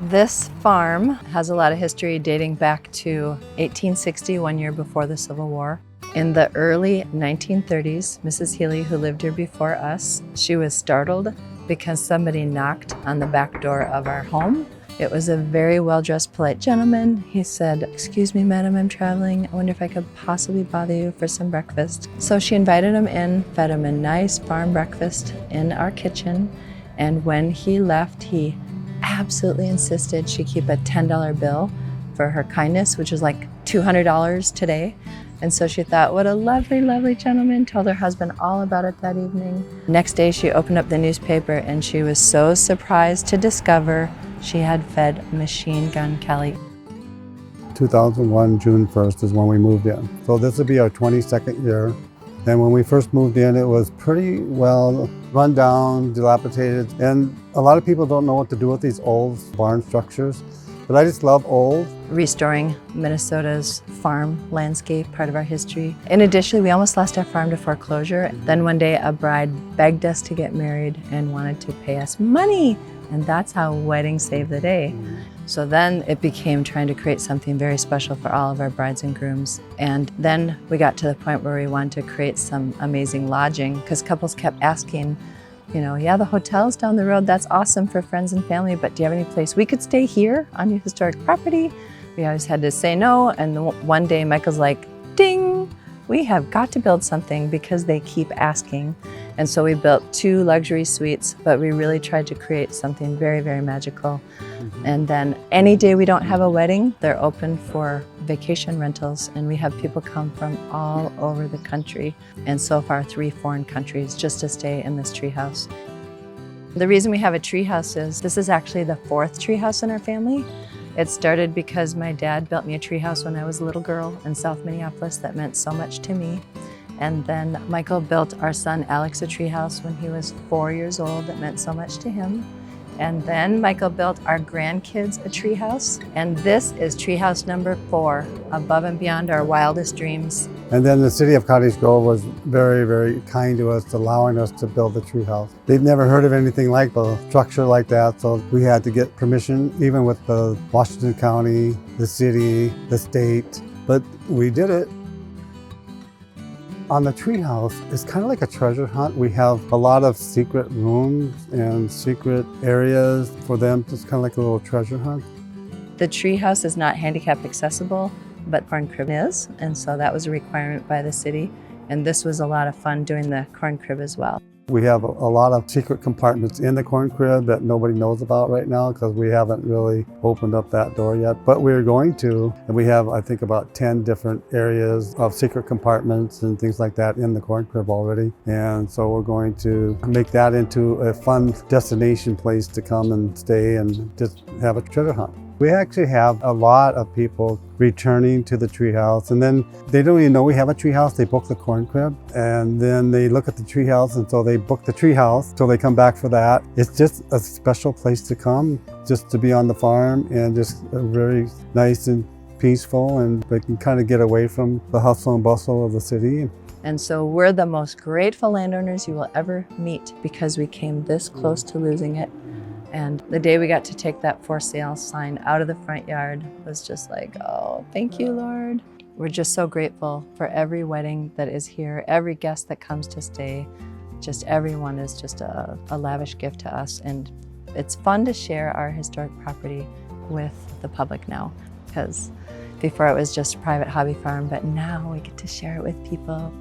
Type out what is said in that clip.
This farm has a lot of history dating back to 1860, 1 year before the Civil War. In the early 1930s, Mrs. Healy, who lived here before us, she was startled because somebody knocked on the back door of our home. It was a very well-dressed, polite gentleman. He said, "Excuse me, madam, I'm traveling. I wonder if I could possibly bother you for some breakfast." So she invited him in, fed him a nice farm breakfast in our kitchen. And when he left, he absolutely insisted she keep a $10 bill for her kindness, which is like $200 today. And so she thought, what a lovely, lovely gentleman, told her husband all about it that evening. Next day, she opened up the newspaper and she was so surprised to discover she had fed Machine Gun Kelly. 2001, June 1st is when we moved in. So this would be our 22nd year. And when we first moved in, it was pretty well run down, dilapidated. And a lot of people don't know what to do with these old barn structures. But I just love old. Restoring Minnesota's farm landscape, part of our history. In addition, we almost lost our farm to foreclosure. Then one day a bride begged us to get married and wanted to pay us money. And that's how wedding saved the day. So then it became trying to create something very special for all of our brides and grooms. And then we got to the point where we wanted to create some amazing lodging because couples kept asking, you know, yeah, the hotel's down the road, that's awesome for friends and family, but do you have any place we could stay here on your historic property? We always had to say no. And one day Michael's like, ding, we have got to build something because they keep asking. And so we built 2 luxury suites, but we really tried to create something very, very magical. And then any day we don't have a wedding, they're open for vacation rentals, and we have people come from all over the country, and so far 3 foreign countries, just to stay in this treehouse. The reason we have a treehouse is this is actually the 4th treehouse in our family. It started because my dad built me a treehouse when I was a little girl in South Minneapolis that meant so much to me. And then Michael built our son Alex a treehouse when he was 4 years old that meant so much to him. And then Michael built our grandkids a treehouse. And this is treehouse number 4, above and beyond our wildest dreams. And then the city of Cottage Grove was very, very kind to us, allowing us to build the treehouse. They'd never heard of anything like a structure like that, so we had to get permission, even with the Washington County, the city, the state, but we did it. On the treehouse, it's kind of like a treasure hunt. We have a lot of secret rooms and secret areas for them. It's kind of like a little treasure hunt. The treehouse is not handicap accessible, but corn crib is, and so that was a requirement by the city. And this was a lot of fun doing the corn crib as well. We have a lot of secret compartments in the corn crib that nobody knows about right now because we haven't really opened up that door yet, but we're going to. And we have, I think, about 10 different areas of secret compartments and things like that in the corn crib already. And so we're going to make that into a fun destination place to come and stay and just have a treasure hunt. We actually have a lot of people returning to the treehouse, and then they don't even know we have a treehouse. They book the corn crib, and then they look at the treehouse, and so they book the treehouse, so they come back for that. It's just a special place to come, just to be on the farm, and just very nice and peaceful, and they can kind of get away from the hustle and bustle of the city. And so we're the most grateful landowners you will ever meet because we came this close to losing it. And the day we got to take that for sale sign out of the front yard was just like, oh, thank you, Lord. We're just so grateful for every wedding that is here, every guest that comes to stay. Just everyone is just a lavish gift to us. And it's fun to share our historic property with the public now, because before it was just a private hobby farm, but now we get to share it with people.